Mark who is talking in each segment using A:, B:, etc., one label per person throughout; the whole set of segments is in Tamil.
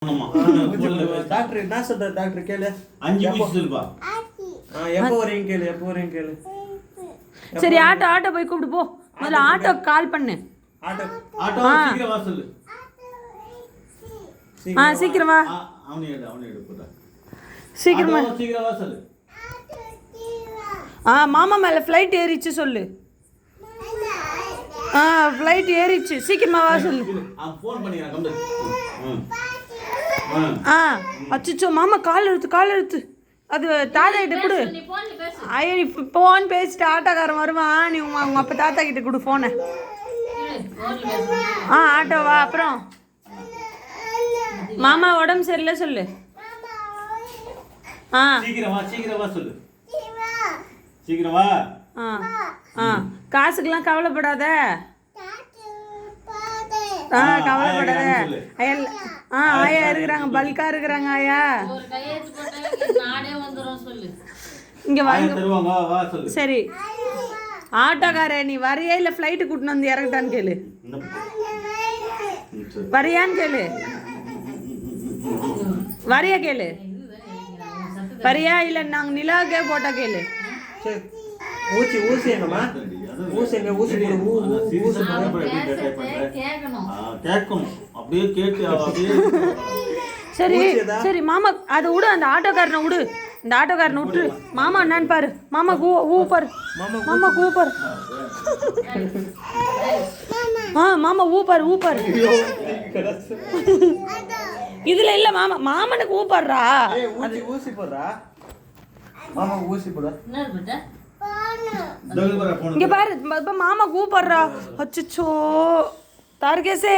A: டாக்டர் என்ன சொல்றாரு டாக்டர் கேளு
B: 5 வீக் சொல்லுப்பா.
A: எப்போ வரீங்க கேளு
C: சரி ஆட்டோ போய் கூப்பிட்டு போ. முதல்ல ஆட்டோ கால் பண்ணு.
A: ஆட்டோ
B: சீக்கிரம் வா சொல்லு.
C: சீக்கிரம் வா.
B: அவனே எடு போடா.
C: சீக்கிரம்
B: வா சொல்லு.
C: மாமா மேல ஃப்ளைட் ஏறிச்சு சொல்லு. ஃப்ளைட் ஏறிச்சு சீக்கிரமா வா சொல்லு.
B: ஃபோன் பண்ணிறேன் கம்பு.
C: அச்சோ மாமா கால் எடுத்து அது தாத்தா கிட்ட கொடு. ஐயோ நீ ஃபோன் பேசிட்டு ஆட்டோக்காரன் வருவான், நீ உங்க அப்பா தாத்தா கிட்ட கொடு ஃபோனை. ஆட்டோ வா. அப்புறம் மாமா உடம்பு சரியில்லை சொல்லு.
B: சீக்கிரம் வா சொல்லு. சீக்கிரம் வா.
C: காசுக்கெல்லாம் கவலைப்படாத. கவலைப்படாத. ஆயா இருக்கிறாங்க, பல்கா இருக்கிறாங்க ஆயா. இங்க வாங்க. சரி ஆட்டோக்கார நீ வரையா இல்ல ஃப்ளைட்டு கூட்டின்னு வந்து இறங்கிட்டான்னு கேளு. வரையான்னு கேளு. வரையா கேளு. வரையா இல்ல நாங்க நிலாவுக்கே போட்டா கேளு.
A: ஊசி எங்கம்மா? ஊசி
B: கேட்கணும். அப்படியே கேட்டு அப்படியே.
C: சரி மாமா அதை விடு, அந்த ஆட்டோக்காரனை விடு. இந்த ஆட்டோக்காரனை விட்டு மாமா என்னன்னு பாரு. மாமா ஊப்பாரு. மாமா ஊப்பாரு. மாமா ஊப்பாரு. இதுல இல்ல மாமனுக்கு ஊப்பாடுறா.
A: ஊசி போடுறா. மாமா ஊசி போடுறா.
C: இங்க பாரு மாமா கூப்பிடுறா. அச்சோ தார்கேசே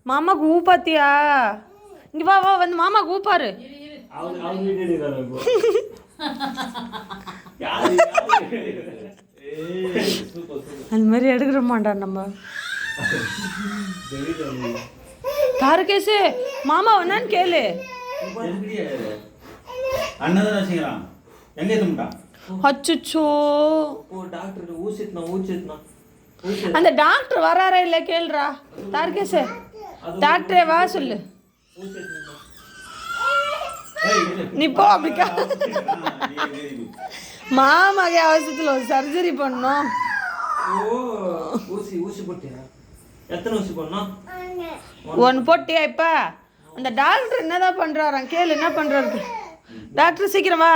C: மாமா கூப்பாத்தியா? இங்க வா வந்து மாமா கூப்பாரு. அந்த மாதிரி எடுக்கிற மாட்டான் நம்ம. தார்கேசே மாமா என்னன்னு கேளு.
B: அண்ணன் வச்சுக்கிறான். எங்க ஏத்துட்டான்?
C: அச்சோ
A: டாக்டர் ஊசிட்னா
C: அந்த டாக்டர் வராரா இல்ல கேளுடா. தார்கேசே டாக்டரே வா சொல்லு. நீ போ. அப்படிக்கா மாமாக்கு அவசரத்துல ஒரு சர்ஜரி பண்ணோம்.
A: ஊசி போட்டியா? எத்தனை ஊசி போடணும்?
C: 1 போட்டியா? இப்ப அந்த டாக்டர் என்னதான் பண்றாராம் கேளு. என்ன பண்றாரு டாக்டர்? சீக்கிரம் வா.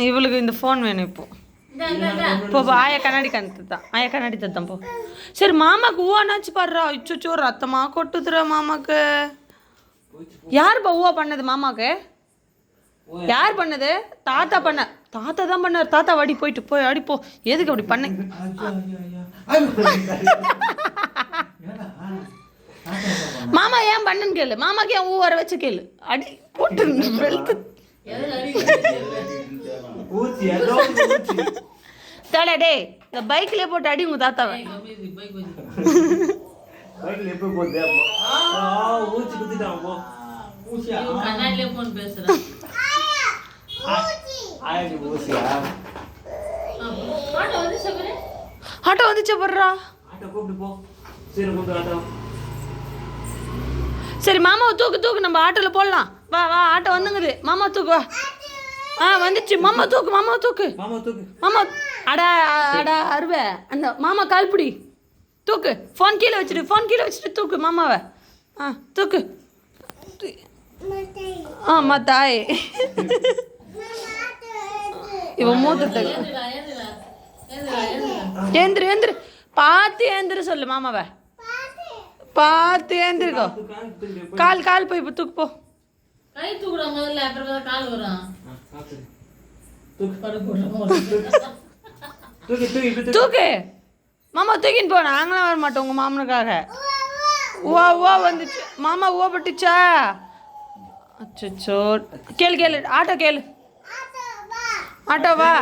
C: இவளுக்கு இந்த ஃபோன் வேணும் இப்போ ஆயா கண்ணாடி தத்தான் போ. சரி மாமாக்கு ஊவானாச்சு பாடுறா. இச்சோ ரத்தமா கொட்டுதுரா மாமாக்கு. யாருப்பா ஊவா பண்ணது மாமாக்கு? யார் பண்ணது? தாத்தா தான் பண்ணார். தாத்தா அடி போய் அடிப்போ. எதுக்கு அப்படி பண்ண? மாமா ஏன் பண்ணுன்னு கேளு. மாமாக்கு ஏன் ஊ வர வச்சு கேளு. அடி போட்டு தலை டே இந்த பைக்லயே போட்டு அடி உங்க தாத்தாவை. ஆட்டோ வந்துச்சு போடுறா. சரி மாமாவை தூக்கு நம்ம ஆட்டோல போடலாம். வா ஆட்டோ வந்துங்குது. மாமா தூக்கு வா. வந்துச்சு. மாமா தூக்கு. மாமா அடா அருவே அந்த மாமா கால்பிடி தூக்கு. ஃபோன் கீழே வச்சுட்டு தூக்கு மாமாவை. தூக்கு. தாய் இவன் மூத்த ஏந்திரு பார்த்து ஏந்திரு சொல்லு மாமாவை. பார்த்து ஏந்திருக்கோ. கால் போய் இப்போ தூக்கு போ. தூக்கு மாமா தூக்கின்னு போ. நாங்களாம் வர மாட்டோம் உங்க மாமனுக்காக. ஊவா வந்துச்சு. மாமா ஊவா பட்டுச்சா? அச்சோ கேளு ஆட்டோ வா.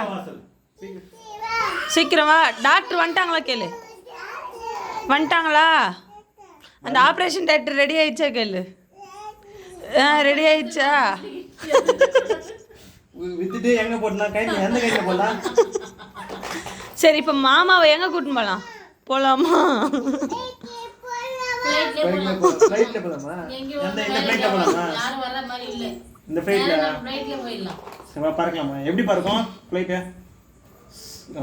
C: சீக்கிரம் வா. டாக்டர் வந்துட்டாங்களா கேளு. வந்துட்டாங்களா? அந்த ஆப்ரேஷன் தேட்டர் ரெடி ஆயிடுச்சா கேளு. ரெடி ஆயிடுச்சா?
A: வித்துட்டு எங்க போடலாம்? எந்த கையில போடலாம்?
C: சரி இப்போ மாமாவை எங்கே கூட்டின்னு போகலாம் போகலாமா?
A: ஃப்ளைட்ல போலாமா? இந்த ஃப்ளைட்ல போலாமா? இந்த ஃப்ளைட்ல சரி வா பறக்கலாமா? எப்படி பறக்கும் ஃப்ளைட்டு?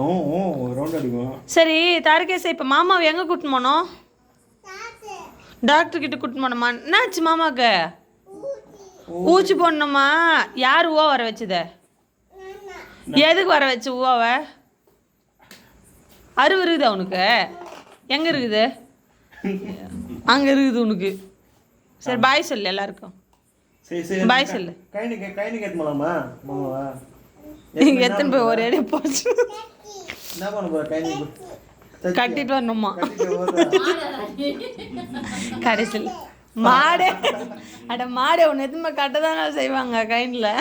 A: ஓ ஓ ரவுண்ட் அடிக்கும்.
C: சரி தாரகேசே, இப்போ மாமாவை எங்கே கூட்டின்னு போனோம்? டாக்டர் கிட்ட கூட்டின்னு போனோமா? என்னாச்சு மாமாவுக்கு? ஊசி போடணுமா? யார் ஊவா வர வச்சத? எதுக்கு வர வச்ச ஊவாவை? அருவு இருக்குது அவனுக்கு? எங்கே இருக்குது? அங்கே இருக்குது உனக்கு. சரி பாய் சொல்லு எல்லாருக்கும்.
A: சரி சரி
C: பாய் சொல்லு.
A: கைனிக்கு எடுத்து போலாமா மாமாவா?
C: நீங்கள் எத்தனை போய் ஒரு இடம் போச்சு
A: என்ன பண்ண போற கைனிக்கு?
C: கட்டிட்டு வரணுமா?
A: கட்டிட்டு ஓடுறா.
C: கடைசியில் மாடு அட மாடு ஒன்று எதுவுமே கட்ட தானே செய்வாங்க கைனில்.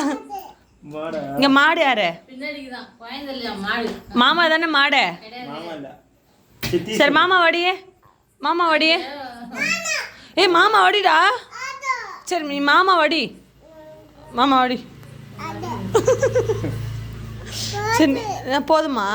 A: மாடா?
C: இங்கே மாடு யாரு? மாமா தானே மாடு.
A: மாமா இல்ல சித்தி.
C: சரி மாமா வாடியே, மாமா வாடியே. ஏய் மாமா வாடிடா. சரி நீ மாமா வாடி, மாமா வாடி. சரி போதுமா?